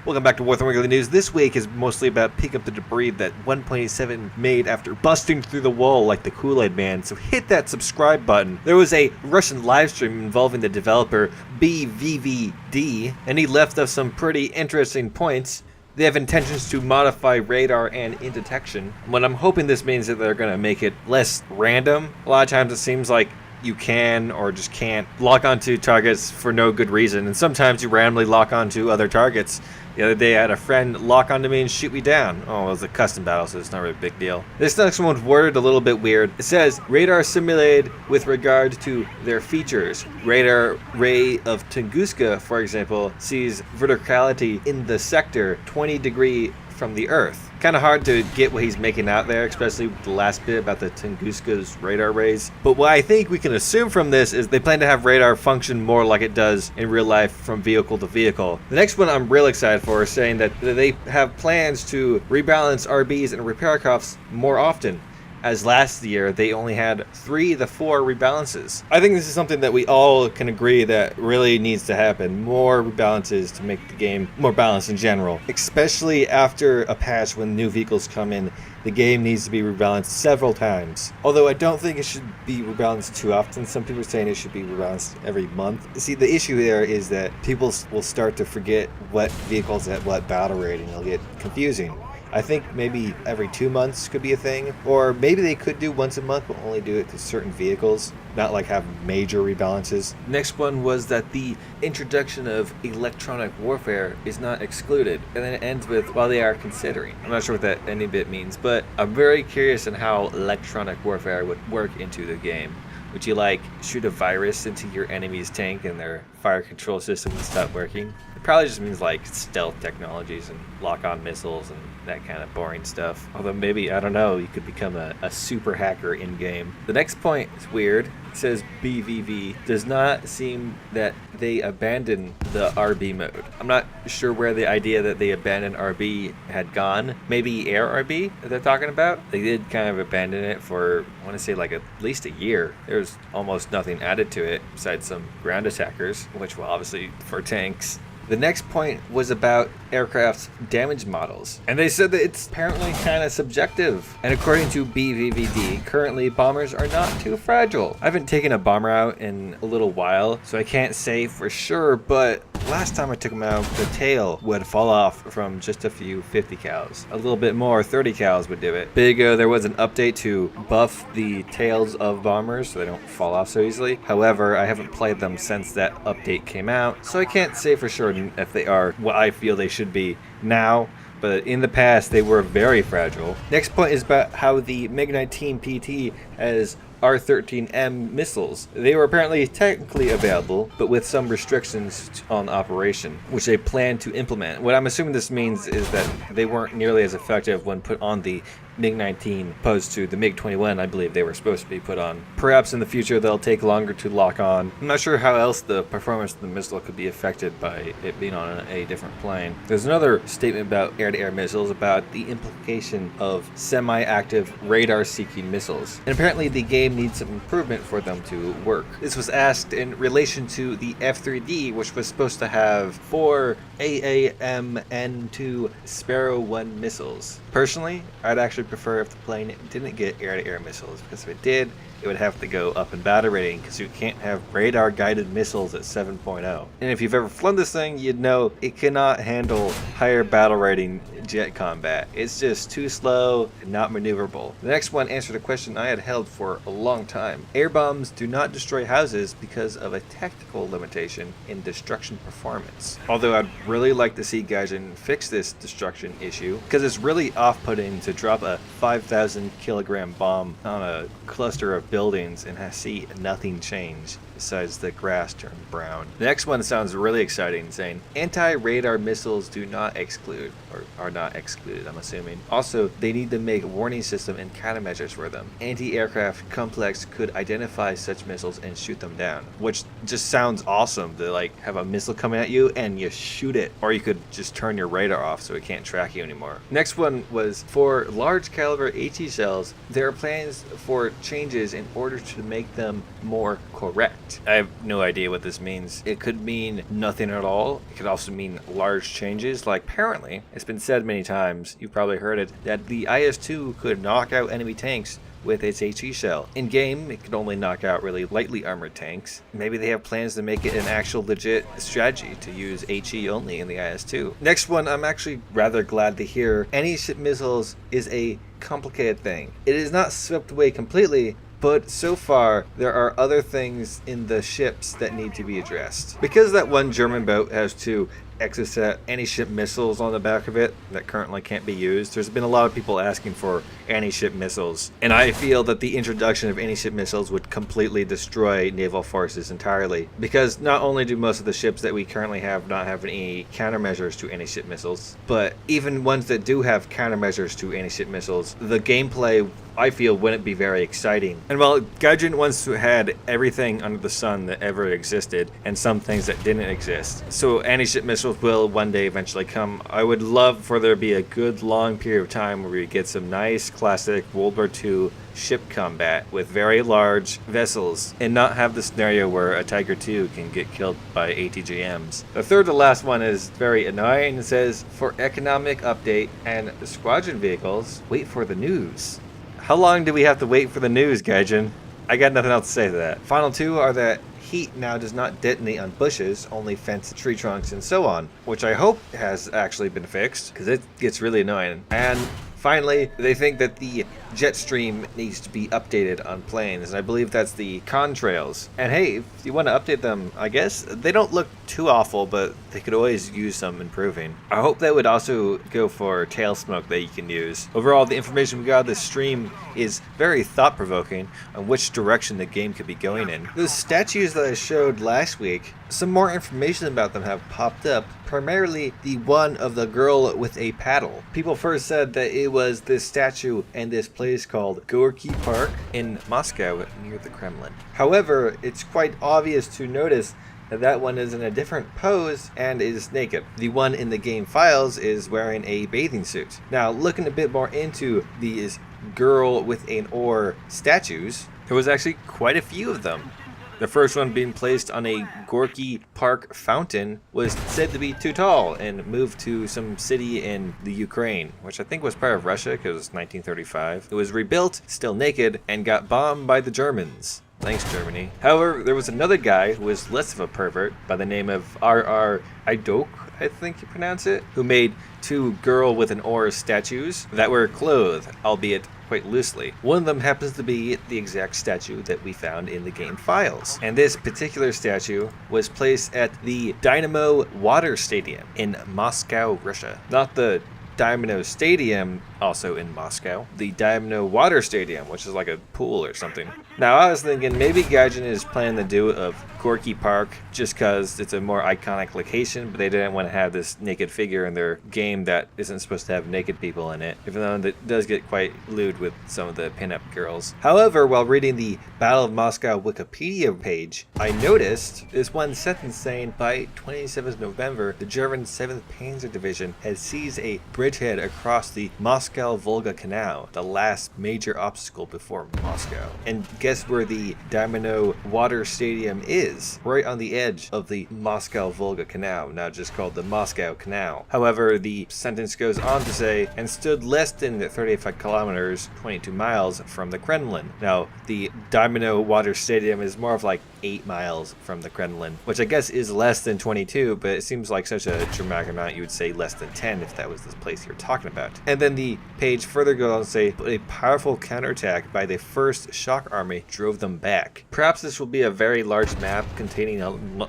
Welcome back to War Weekly News. This week is mostly about picking up the debris that 1.87 made after busting through the wall like the Kool-Aid Man, so hit that subscribe button. There was a Russian livestream involving the developer BVVD, and he left us some pretty interesting points. They have intentions to modify radar and indetection. What I'm hoping this means that they're going to make it less random. A lot of times it seems like you can or just can't lock onto targets for no good reason, and sometimes you randomly lock onto other targets. The other day I had a friend lock onto me and shoot me down. Oh, it was a custom battle, so it's not really a big deal. This next one's worded a little bit weird. It says, radar simulated with regard to their features. Radar ray of Tunguska, for example, sees verticality in the sector 20 degrees from the Earth. Kind of hard to get what he's making out there, especially with the last bit about the Tunguska's radar rays. But what I think we can assume from this is they plan to have radar function more like it does in real life from vehicle to vehicle. The next one I'm real excited for is saying that they have plans to rebalance RBs and repair crafts more often, as last year they only had 3 to 4 rebalances. I think this is something that we all can agree that really needs to happen. More rebalances to make the game more balanced in general. Especially after a patch when new vehicles come in, the game needs to be rebalanced several times. Although I don't think it should be rebalanced too often. Some people are saying it should be rebalanced every month. See, the issue there is that people will start to forget what vehicles at what battle rating. It'll get confusing. I think maybe every 2 months could be a thing, or maybe they could do once a month but only do it to certain vehicles, not like have major rebalances. Next one was that the introduction of electronic warfare is not excluded, and then it ends with, while they are considering. I'm not sure what that any bit means, but I'm very curious on how electronic warfare would work into the game. Would you like shoot a virus into your enemy's tank and their fire control system would stop working? It probably just means like stealth technologies and lock-on missiles and that kind of boring stuff. Although maybe, I don't know, you could become a super hacker in-game. The next point is weird. It says BVV does not seem that they abandoned the RB mode. I'm not sure where the idea that they abandoned RB had gone. Maybe Air RB that they're talking about? They did kind of abandon it for, I want to say, like at least a year. There's almost nothing added to it besides some ground attackers, which will obviously for tanks. The next point was about aircraft's damage models, and they said that it's apparently kind of subjective. And according to BVVD, currently bombers are not too fragile. I haven't taken a bomber out in a little while, so I can't say for sure, but last time I took them out, the tail would fall off from just a few 50 cals. A little bit more, 30 cals would do it. Big there was an update to buff the tails of bombers so they don't fall off so easily. However, I haven't played them since that update came out, so I can't say for sure if they are what I feel they should be now, but in the past they were very fragile. Next point is about how the MiG-19 PT has R-13M missiles. They were apparently technically available, but with some restrictions on operation, which they plan to implement. What I'm assuming this means is that they weren't nearly as effective when put on the MiG-19 opposed to the MiG-21 I believe they were supposed to be put on. Perhaps in the future they'll take longer to lock on. I'm not sure how else the performance of the missile could be affected by it being on a different plane. There's another statement about air-to-air missiles about the implication of semi-active radar-seeking missiles. And apparently the game needs some improvement for them to work. This was asked in relation to the F-3D, which was supposed to have 4 AAMN2 Sparrow 1 missiles. Personally, I'd actually prefer if the plane didn't get air-to-air missiles, because if it did, it would have to go up in battle rating, because you can't have radar-guided missiles at 7.0. And if you've ever flown this thing, you'd know it cannot handle higher battle rating jet combat. It's just too slow and not maneuverable. The next one answered a question I had held for a long time. Air bombs do not destroy houses because of a technical limitation in destruction performance. Although I'd really like to see Gaijin fix this destruction issue, because it's really off-putting to drop a 5,000 kilogram bomb on a cluster of buildings and see nothing change besides the grass turn brown. The next one sounds really exciting, saying anti-radar missiles do not exclude, or are not excluded, I'm assuming. Also, they need to make a warning system and countermeasures for them. Anti-aircraft complex could identify such missiles and shoot them down, which just sounds awesome to like have a missile coming at you and you shoot it, or you could just turn your radar off so it can't track you anymore. Next one was for large caliber HE shells, there are plans for changes in order to make them more correct. correct. I have no idea what this means. It could mean nothing at all. It could also mean large changes. Like, apparently, it's been said many times, you've probably heard it, that the IS-2 could knock out enemy tanks with its HE shell. In game, it could only knock out really lightly armored tanks. Maybe they have plans to make it an actual legit strategy to use HE only in the IS-2. Next one, I'm actually rather glad to hear. Anti-ship missiles is a complicated thing. It is not swept away completely, but so far, there are other things in the ships that need to be addressed. Because that one German boat has 2 Exocet anti-ship missiles on the back of it that currently can't be used, there's been a lot of people asking for anti-ship missiles. And I feel that the introduction of anti-ship missiles would completely destroy naval forces entirely. Because not only do most of the ships that we currently have not have any countermeasures to anti-ship missiles, but even ones that do have countermeasures to anti-ship missiles, the gameplay, I feel, wouldn't be very exciting. And while Gaijin once had everything under the sun that ever existed, and some things that didn't exist, so anti-ship missiles will one day eventually come, I would love for there to be a good long period of time where we get some nice classic World War II ship combat with very large vessels, and not have the scenario where a Tiger II can get killed by ATGMs. The third to last one is very annoying. It says, for economic update and squadron vehicles, wait for the news. How long do we have to wait for the news, Gaijin? I got nothing else to say to that. Final 2 are that heat now does not detonate on bushes, only fenced tree trunks and so on, which I hope has actually been fixed, because it gets really annoying. And finally, they think that the jet stream needs to be updated on planes, and I believe that's the contrails. And hey, if you want to update them, I guess they don't look too awful, but they could always use some improving. I hope that would also go for tail smoke that you can use. Overall, the information we got of this stream is very thought-provoking on which direction the game could be going in. Those statues that I showed last week, some more information about them have popped up, primarily the one of the girl with a paddle. People first said that it was this statue in this place called Gorky Park in Moscow near the Kremlin. However, it's quite obvious to notice that that one is in a different pose and is naked. The one in the game files is wearing a bathing suit. Now, looking a bit more into these girl with an oar statues, there was actually quite a few of them. The first one being placed on a Gorky Park fountain was said to be too tall and moved to some city in the Ukraine, which I think was part of Russia because it was 1935. It was rebuilt, still naked, and got bombed by the Germans. Thanks, Germany. However, there was another guy who was less of a pervert by the name of R.R. Idok, I think you pronounce it, who made 2 girl with an oar statues that were clothed, albeit quite loosely. One of them happens to be the exact statue that we found in the game files. And this particular statue was placed at the Dynamo Water Stadium in Moscow, Russia. Not the Dynamo Stadium, also in Moscow. The Dynamo Water Stadium, which is like a pool or something. Now, I was thinking maybe Gaijin is planning to do of Gorky Park just because it's a more iconic location, but they didn't want to have this naked figure in their game that isn't supposed to have naked people in it, even though it does get quite lewd with some of the pinup girls. However, while reading the Battle of Moscow Wikipedia page, I noticed this one sentence saying, by 27th November, the German 7th Panzer Division had seized a bridgehead across the Moscow-Volga Canal, the last major obstacle before Moscow. And guess where the Dynamo Water Stadium is? Right on the edge of the Moscow-Volga Canal, now just called the Moscow Canal. However, the sentence goes on to say, and stood less than 35 kilometers, 22 miles from the Kremlin. Now, the Dynamo Water Stadium is more of like 8 miles from the Kremlin, which I guess is less than 22, but it seems like such a dramatic amount you would say less than 10 if that was the place you're talking about. And then the page further goes on to say, but a powerful counterattack by the 1st Shock Army drove them back. Perhaps this will be a very large map containing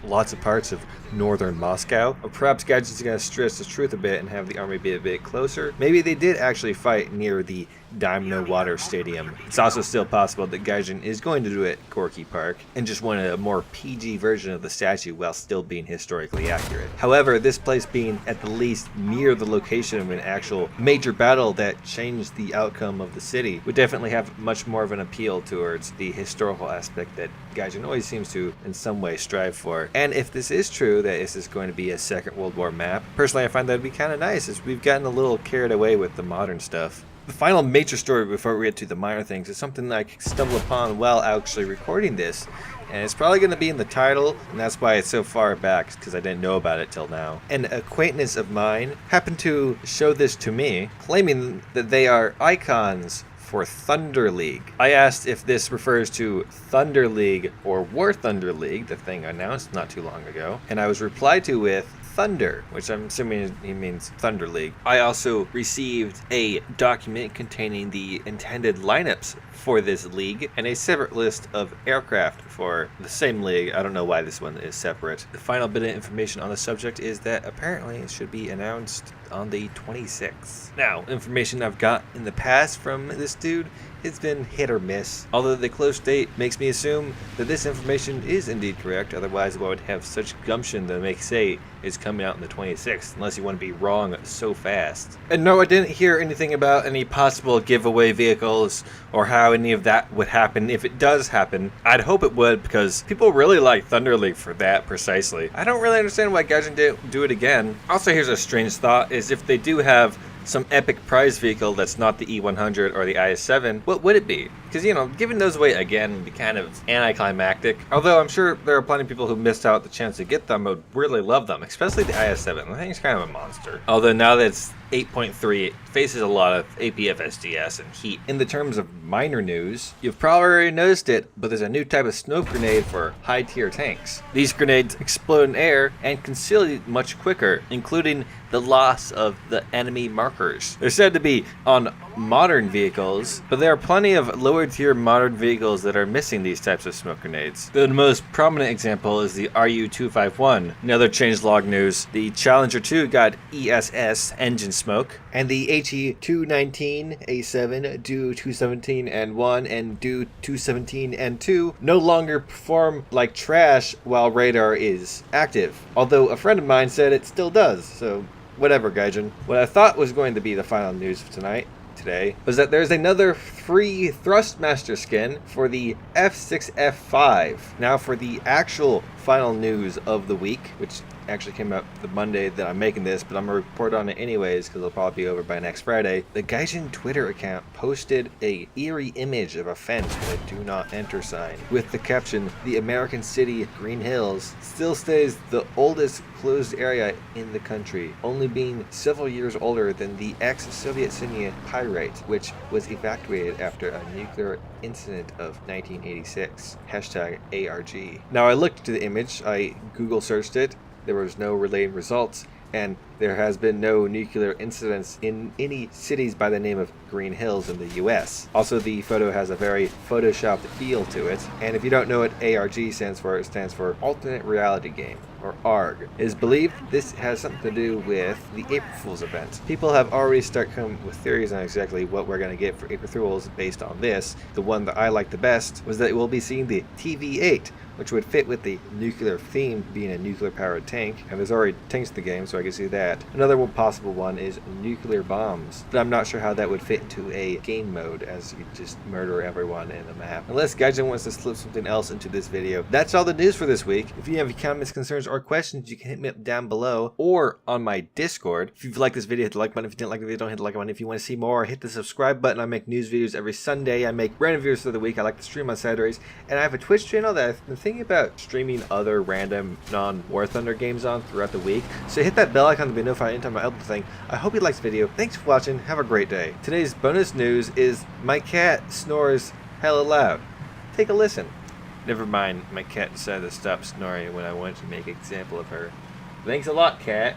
lots of parts of northern Moscow, or perhaps Gaijin's going to stress the truth a bit and have the army be a bit closer. Maybe they did actually fight near the Dynamo Water Stadium. It's also still possible that Gaijin is going to do it at Gorky Park and just wanted a more PG version of the statue while still being historically accurate. However, this place being at the least near the location of an actual major battle that changed the outcome of the city would definitely have much more of an appeal towards the historical aspect that Gaijin always seems to in some way strive for. And if this is true, that this is going to be a Second World War map, personally I find that would be kind of nice, as we've gotten a little carried away with the modern stuff. The final major story before we get to the minor things is something that I stumbled upon while actually recording this, and it's probably going to be in the title, and that's why it's so far back, because I didn't know about it till now. An acquaintance of mine happened to show this to me, claiming that they are icons for Thunder League. I asked if this refers to Thunder League or War Thunder League, the thing announced not too long ago, and I was replied to with Thunder, which I'm assuming he means Thunder League. I also received a document containing the intended lineups for this league and a separate list of aircraft for the same league. I don't know why this one is separate. The final bit of information on the subject is that apparently it should be announced on the 26th. Now, information I've got in the past from this dude, it's been hit or miss. Although the close date makes me assume that this information is indeed correct, otherwise why would have such gumption to say it's coming out on the 26th, unless you want to be wrong so fast. And no, I didn't hear anything about any possible giveaway vehicles or how any of that would happen. If it does happen, I'd hope it would, because people really like Thunder League for that precisely. I don't really understand why Gaijin didn't do it again. Also, here's a strange thought, is if they do have some epic prize vehicle that's not the E100 or the IS-7, what would it be? Because, you know, giving those away again would be kind of anticlimactic. Although I'm sure there are plenty of people who missed out the chance to get them would really love them, especially the IS-7. I think it's kind of a monster. Although now that it's 8.3, it faces a lot of APF SDS and heat. In the terms of minor news, you've probably already noticed it, but there's a new type of smoke grenade for high-tier tanks. These grenades explode in air and conceal much quicker, including the loss of the enemy markers. They're said to be on modern vehicles, but there are plenty of lower tier modern vehicles that are missing these types of smoke grenades. The most prominent example is the RU-251. In other changelog news, the Challenger 2 got ESS engine smoke, and the HE-219A7, DO-217N1, and DO-217N2 no longer perform like trash while radar is active. Although a friend of mine said it still does, so whatever, Gaijin. What I thought was going to be the final news of today was that there's another free Thrustmaster skin for the F6F5. Now for the actual final news of the week, which actually came out the Monday that I'm making this, but I'm gonna report on it anyways because it'll probably be over by next Friday. The Gaijin Twitter account posted a eerie image of a fence with a do not enter sign with the caption, "The American city Green Hills still stays the oldest closed area in the country, only being several years older than the ex-Soviet city Pyrite, which was evacuated after a nuclear incident of 1986. Hashtag ARG." Now I looked to the image, I Google searched it, there was no related results, and there has been no nuclear incidents in any cities by the name of Green Hills in the US. Also, the photo has a very photoshopped feel to it, and if you don't know what ARG stands for, it stands for Alternate Reality Game, or ARG. It is believed this has something to do with the April Fool's event. People have already started coming with theories on exactly what we're going to get for April Fools based on this. The one that I liked the best was that we'll be seeing the TV-8, which would fit with the nuclear theme, being a nuclear-powered tank, and there's already tanks in the game, so I can see that. Another possible one is nuclear bombs, but I'm not sure how that would fit into a game mode, as you just murder everyone in the map. Unless Gaijin wants to slip something else into this video. That's all the news for this week. If you have any comments, concerns, or questions, you can hit me up down below or on my Discord. If you've liked this video, hit the like button. If you didn't like the video, don't hit the like button. If you want to see more, hit the subscribe button. I make news videos every Sunday. I make random videos through the week. I like to stream on Saturdays, and I have a Twitch channel that I've been thinking about streaming other random non-War Thunder games on throughout the week. So hit that bell icon to be notified anytime I upload thing. I hope you liked the video. Thanks for watching. Have a great day. Today's bonus news is my cat snores hella loud. Take a listen. Never mind, my cat decided to stop snoring when I wanted to make an example of her. Thanks a lot, cat.